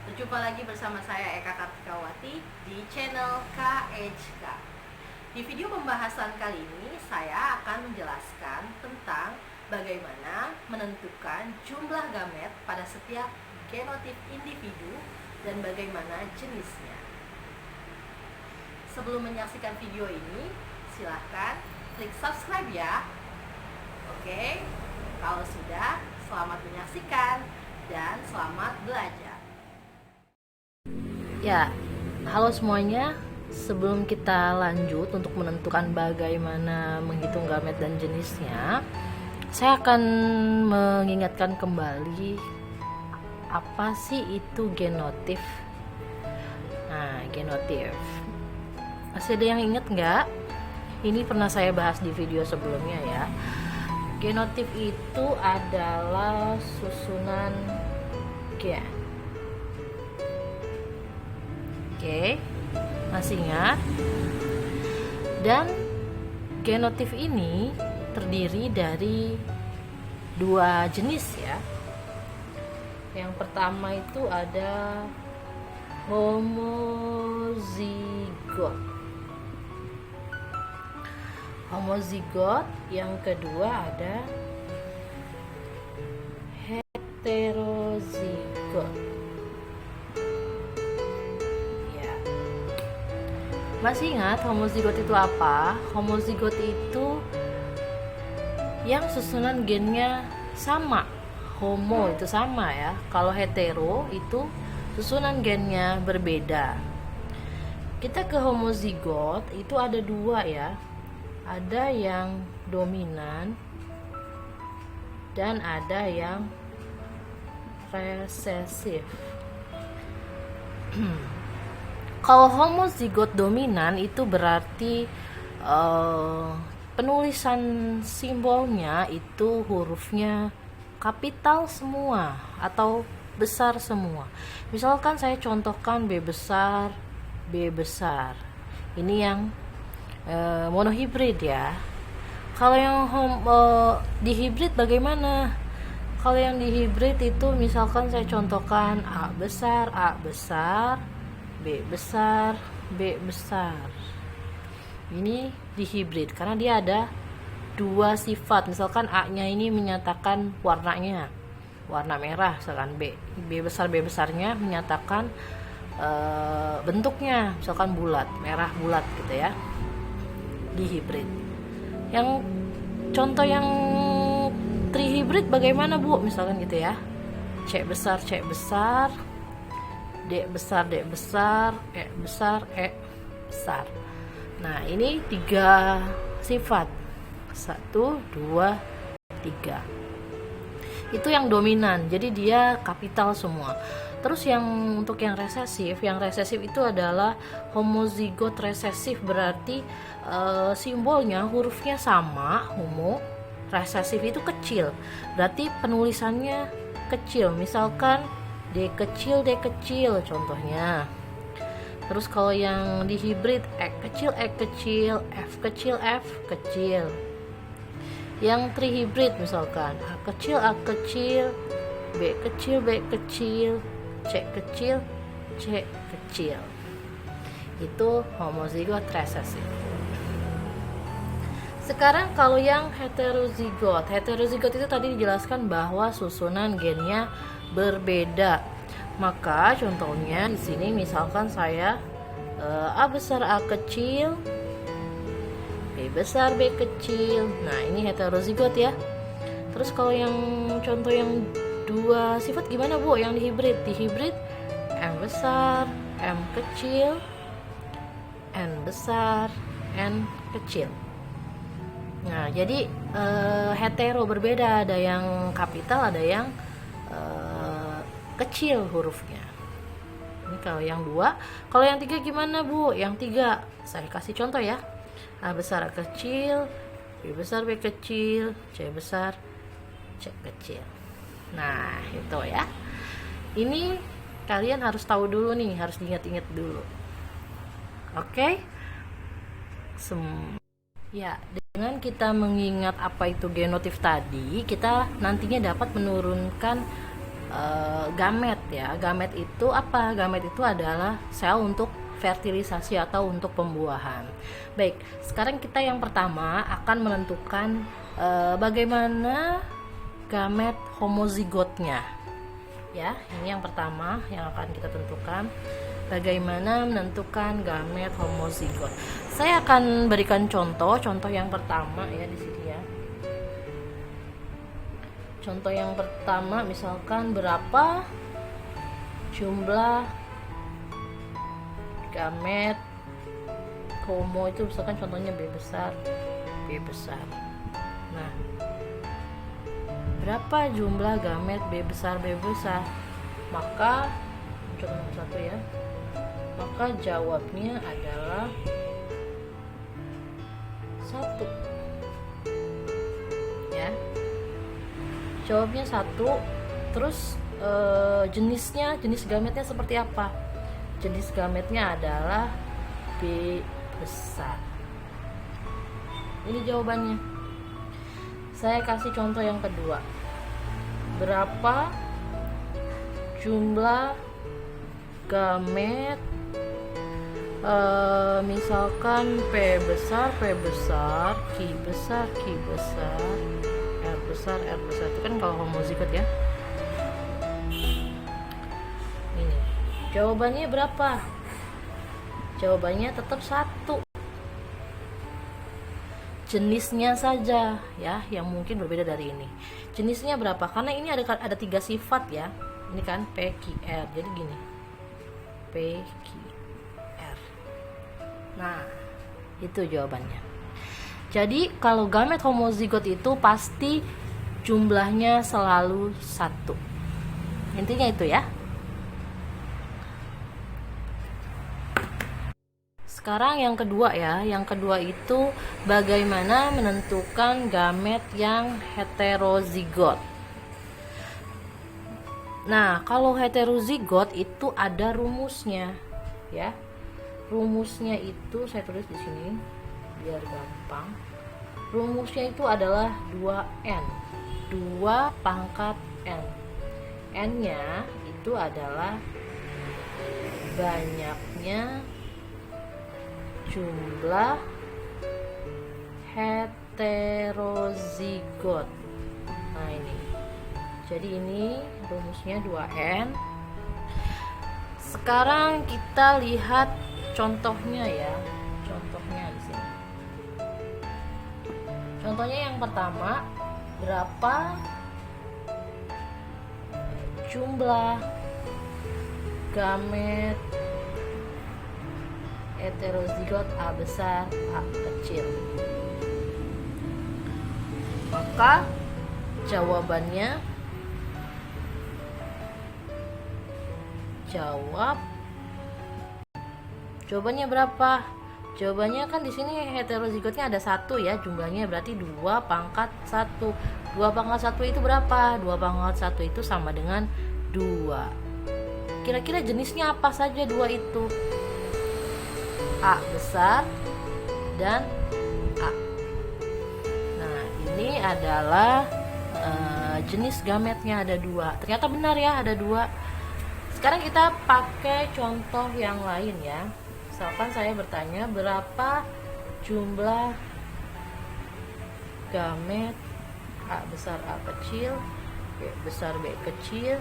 Berjumpa lagi bersama saya Eka Kartikawati di channel KHK. Di video pembahasan kali ini saya akan menjelaskan tentang bagaimana menentukan jumlah gamet pada setiap genotip individu dan bagaimana jenisnya. Sebelum menyaksikan video ini, silahkan klik subscribe ya. Oke, kalau sudah, selamat menyaksikan dan selamat belajar. Ya, halo semuanya. Sebelum kita lanjut untuk menentukan bagaimana menghitung gamet dan jenisnya, saya akan mengingatkan kembali apa sih itu genotip. Nah, genotip. Masih ada yang ingat nggak? Ini pernah saya bahas di video sebelumnya ya. Genotip itu adalah susunan gen. Oke, masih ingat? Dan genotip ini terdiri dari dua jenis ya. Yang pertama itu ada homozigot. Homozigot, yang kedua ada heterozigot. Masih ingat homozigot itu apa? Homozigot itu yang susunan gennya sama. Homo itu sama ya. Kalau hetero itu susunan gennya berbeda. Kita ke homozigot itu ada dua ya. Ada yang dominan dan ada yang resesif. Kalau homozigot dominan itu berarti penulisan simbolnya itu hurufnya kapital semua atau besar semua. Misalkan saya contohkan B besar, B besar. Ini yang monohibrid ya. Kalau yang dihibrid bagaimana? Kalau yang dihibrid itu misalkan saya contohkan A besar, B besar, B besar. Ini dihibrid karena dia ada dua sifat. Misalkan A-nya ini menyatakan warnanya, warna merah, misalkan B besar, B besarnya menyatakan bentuknya, misalkan bulat, merah bulat gitu ya. Dihibrid. Yang contoh yang trihibrid bagaimana Bu? Misalkan gitu ya. C besar, D besar, E besar, E besar. Nah, ini tiga sifat. 1, 2, 3. Itu yang dominan. Jadi dia kapital semua. Terus yang untuk yang resesif itu adalah homozigot resesif, berarti simbolnya hurufnya sama, homo. Resesif itu kecil. Berarti penulisannya kecil. Misalkan D kecil contohnya. Terus kalau yang dihibrid F kecil, F kecil. Yang trihibrid misalkan A kecil, B kecil, C kecil. Itu homozigot resesif. Sekarang kalau yang heterozigot itu tadi dijelaskan bahwa susunan gennya berbeda. Maka contohnya di sini misalkan saya A besar, A kecil, B besar, B kecil. Nah, ini heterozigot ya. Terus kalau yang contoh yang dua sifat gimana Bu? Yang dihibrid? Dihibrid M besar, M kecil, N besar, N kecil. Nah, jadi hetero berbeda, ada yang kapital, ada yang kecil hurufnya. Ini kalau yang dua. Kalau yang tiga gimana Bu? Yang tiga saya kasih contoh ya. A besar, A kecil, B besar, B kecil, C besar, C kecil. Nah, itu ya. Ini kalian harus tahu dulu nih, harus diingat-ingat dulu. Oke? Ya, dengan kita mengingat apa itu genotip tadi, kita nantinya dapat menurunkan gamet ya. Gamet itu apa? Gamet itu adalah sel untuk fertilisasi atau untuk pembuahan. Baik, sekarang kita yang pertama akan menentukan bagaimana gamet homozigotnya. Ya, ini yang pertama yang akan kita tentukan. Bagaimana menentukan gamet homozigot? Saya akan berikan contoh yang pertama ya di sini ya. Contoh yang pertama misalkan berapa jumlah gamet homo itu, misalkan contohnya B besar. Nah, berapa jumlah gamet B besar? Maka contoh nomor 1 ya. Maka jawabnya adalah 1 ya. Jawabnya 1. Terus jenis gametnya seperti apa? Jenis gametnya adalah B besar. Ini jawabannya. Saya kasih contoh yang kedua. Berapa jumlah gamet misalkan P besar, Q besar, R besar. Itu kan kalau homozigot ya. Ini jawabannya berapa? Jawabannya tetap 1. Jenisnya saja ya yang mungkin berbeda dari ini. Jenisnya berapa? Karena ini ada 3 sifat ya. Ini kan P, Q, R. Jadi gini. P, Q, R. Nah, itu jawabannya. Jadi kalau gamet homozigot itu pasti jumlahnya selalu 1. Intinya itu ya. Sekarang yang kedua ya. Yang kedua itu bagaimana menentukan gamet yang heterozigot. Nah, kalau heterozigot itu ada rumusnya ya. Rumusnya itu saya tulis di sini biar gampang. Rumusnya itu adalah 2N. 2 pangkat N. N-nya itu adalah banyaknya jumlah heterozigot. Nah, ini. Jadi ini rumusnya 2N. Sekarang kita lihat contohnya ya. Contohnya di sini. Contohnya yang pertama, berapa jumlah gamet heterozigot A besar, A kecil? Maka jawabannya jawabannya berapa? Jawabannya kan di sini heterozigotnya ada 1 ya, jumlahnya berarti 2 pangkat 1. 2 pangkat 1 itu berapa? 2 pangkat 1 itu sama dengan 2. Kira-kira jenisnya apa saja 2 itu? A besar dan A. Nah, ini adalah jenis gametnya ada 2. Ternyata benar ya, ada 2. Sekarang kita pakai contoh yang lain ya. Misalkan saya bertanya berapa jumlah gamet A besar A kecil, B besar B kecil,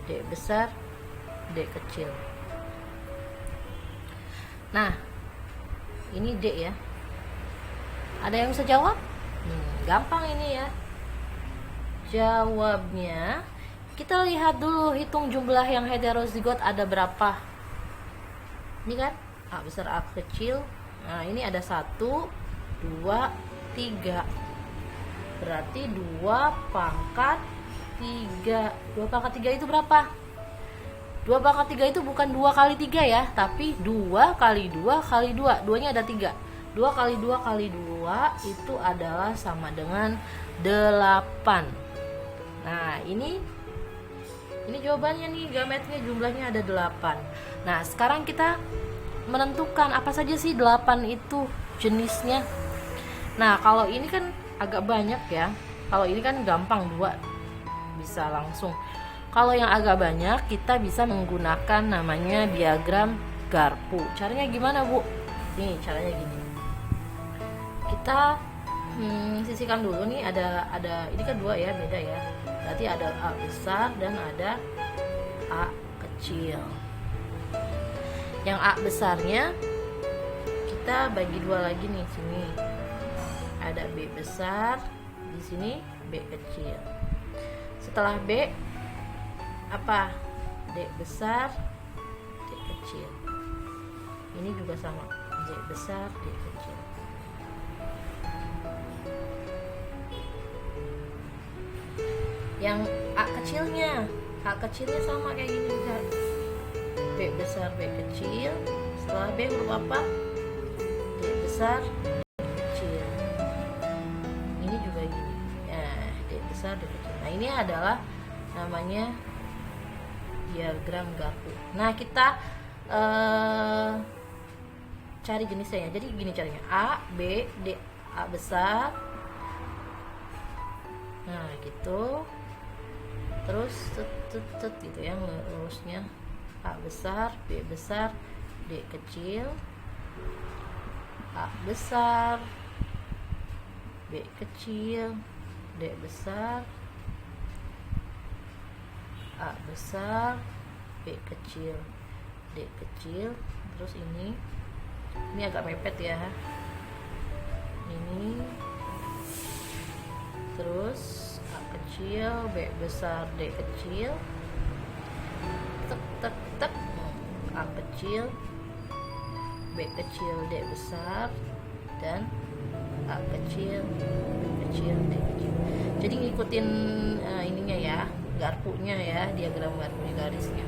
D besar D kecil. Nah, ini D ya. Ada yang bisa jawab? Gampang ini ya. Jawabnya, kita lihat dulu, hitung jumlah yang heterozigot ada berapa. Ini kan A besar A kecil. Nah, ini ada 1, 2, 3. Berarti 2 pangkat 3. 2 pangkat 3 itu berapa? 2 pangkat 3 itu bukan 2 kali 3 ya, tapi 2 kali 2 kali 2. 2-nya ada 3. 2 kali 2 kali 2 itu adalah sama dengan 8. Nah, ini jawabannya nih, gametnya jumlahnya ada 8. Nah, sekarang kita menentukan apa saja sih 8 itu jenisnya. Nah, kalau ini kan agak banyak ya. Kalau ini kan gampang, 2 bisa langsung. Kalau yang agak banyak, kita bisa menggunakan namanya diagram garpu. Caranya gimana, Bu? Nih, caranya gini. Kita sisihkan dulu nih, ada ini kan dua ya, beda ya. Berarti ada A besar dan ada A kecil. Yang A besarnya kita bagi dua lagi nih, sini ada B besar, di sini B kecil. Setelah B apa? D besar, D kecil. Ini juga sama, D besar, D kecil. Yang A kecilnya sama kayak gini juga. B besar, B kecil. Setelah B huruf apa? D besar, D kecil. Ini juga gini. Ya, D besar, D kecil. Nah, ini adalah namanya diagram garpu. Nah, kita cari jenisnya ya. Jadi gini caranya. A, B, D. A besar. Nah, gitu. Terus gitu ya, lurusnya. A besar, B besar, D kecil. A besar, B kecil, D besar, A besar, B kecil, D kecil. Terus ini agak mepet ya, ini. Terus A kecil, B besar, D kecil, tek, A kecil, B kecil, D besar, dan A kecil, B kecil, D kecil. Jadi ngikutin ininya ya, garpunya ya, diagram garpunya, garisnya.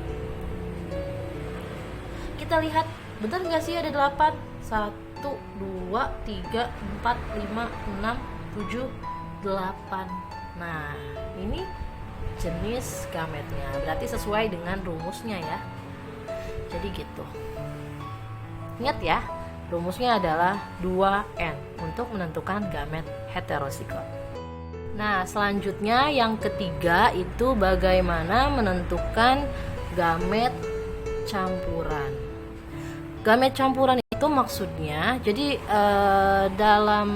Kita lihat, bentar nggak sih ada 8? 1, 2, 3, 4, 5, 6, 7, 8. Nah, ini jenis gametnya, berarti sesuai dengan rumusnya ya. Jadi gitu. Ingat ya, rumusnya adalah 2N untuk menentukan gamet heterozigot. Nah, selanjutnya yang ketiga itu bagaimana menentukan gamet campuran. Gamet campuran itu maksudnya, jadi dalam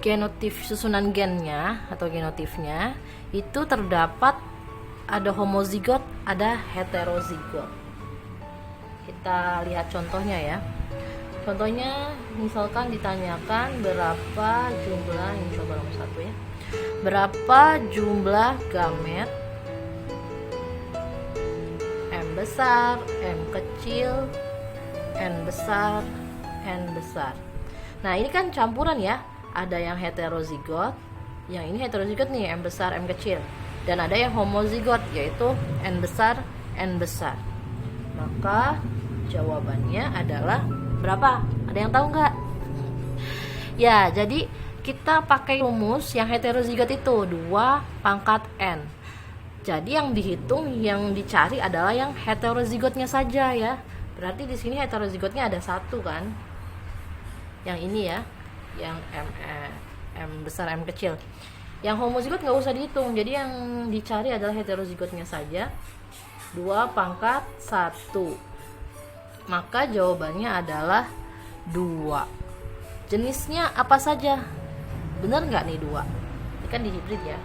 genotip susunan gennya atau genotifnya itu terdapat ada homozigot, ada heterozigot. Kita lihat contohnya ya. Contohnya misalkan ditanyakan berapa jumlah, ini coba nomor 1 ya. Berapa jumlah gamet M besar, M kecil, N besar, N besar. Nah, ini kan campuran ya. Ada yang heterozigot, yang ini heterozigot nih, M besar, M kecil. Dan ada yang homozigot, yaitu N besar, N besar. Maka jawabannya adalah berapa? Ada yang tahu nggak? Ya, jadi kita pakai rumus yang heterozigot itu 2 pangkat N. Jadi yang dihitung, yang dicari adalah yang heterozigotnya saja ya. Berarti di sini heterozigotnya ada 1 kan? Yang ini ya, yang M besar, M kecil. Yang homozigot nggak usah dihitung, jadi yang dicari adalah heterozigotnya saja. 2 pangkat 1. Maka jawabannya adalah 2. Jenisnya apa saja? Benar nggak nih 2? Ini kan di hibrid ya.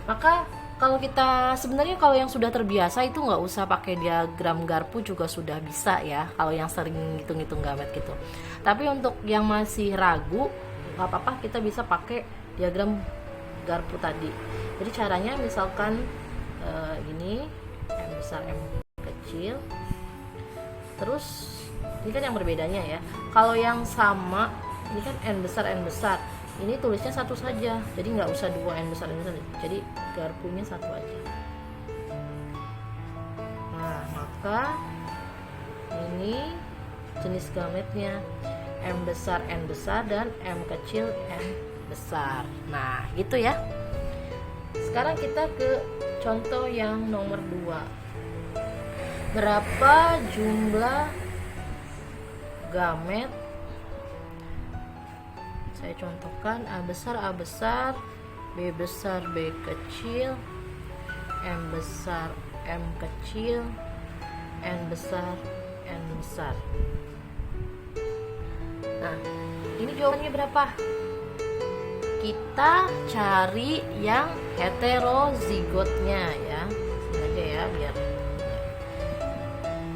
Maka kalau kita sebenarnya kalau yang sudah terbiasa itu nggak usah pakai diagram garpu juga sudah bisa ya. Kalau yang sering hitung-hitung gamet gitu. Tapi untuk yang masih ragu, nggak apa-apa, kita bisa pakai diagram garpu tadi. Jadi caranya misalkan gini, M besar, M kecil. Terus ini kan yang berbedanya ya. Kalau yang sama, ini kan N besar, N besar. Ini tulisnya 1 saja, jadi nggak usah 2 N besar, N besar. Jadi garpunya 1 aja. Nah, maka ini jenis gametnya M besar, N besar, dan M kecil, N besar. Nah, gitu ya. Sekarang kita ke contoh yang nomor 2. Berapa jumlah gamet? Saya contohkan A besar, B kecil, M besar, M kecil, N besar, N besar. Nah, ini jawabannya berapa? Kita cari yang heterozigotnya ya. Ini aja ya biar.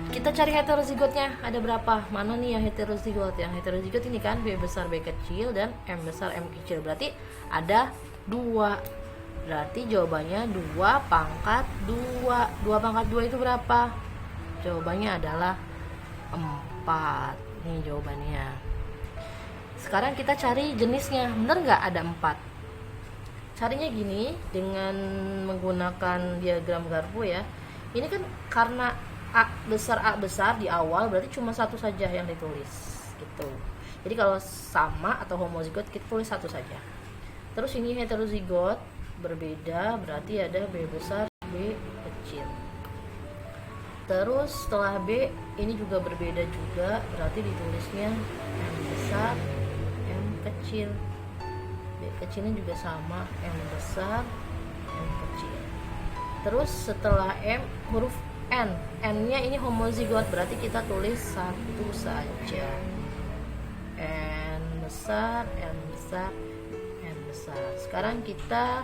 Kita cari heterozigotnya ada berapa? Mana nih yang heterozigot? Yang heterozigot ini kan B besar B kecil dan M besar M kecil. Berarti ada 2. Berarti jawabannya 2 pangkat 2. 2 pangkat 2 itu berapa? Jawabannya adalah 4. Ini jawabannya. Sekarang kita cari jenisnya. Bener nggak ada 4? Carinya gini, dengan menggunakan diagram Garpu ya. Ini kan karena A besar di awal, berarti cuma satu saja yang ditulis gitu. Jadi kalau sama atau homozigot kita tulis satu saja. Terus ini heterozigot berbeda, berarti ada B besar B kecil. Terus setelah B ini juga berbeda juga, berarti ditulisnya M besar M kecil. B kecilnya juga sama, M besar M kecil. Terus setelah M huruf N, N-nya ini homozigot, berarti kita tulis satu saja. N besar N besar N besar. Sekarang kita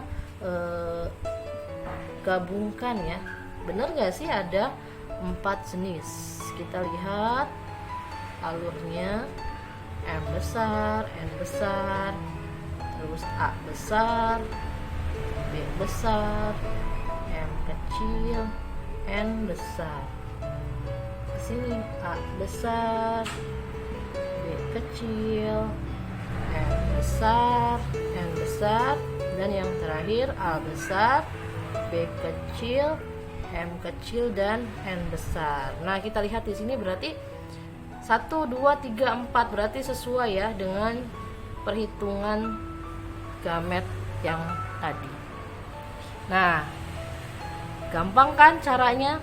gabungkan ya. Bener gak sih ada 4 jenis? Kita lihat alurnya. M besar N besar, terus A besar B besar M kecil N besar. Di sini A besar B kecil N besar N besar, dan yang terakhir A besar B kecil M kecil dan N besar. Nah, kita lihat di sini berarti 1 2 3 4 berarti sesuai ya dengan perhitungan gamet yang tadi. Nah, gampang kan caranya?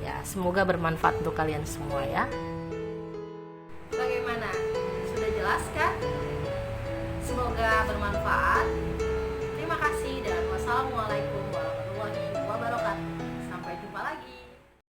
Ya, semoga bermanfaat untuk kalian semua ya.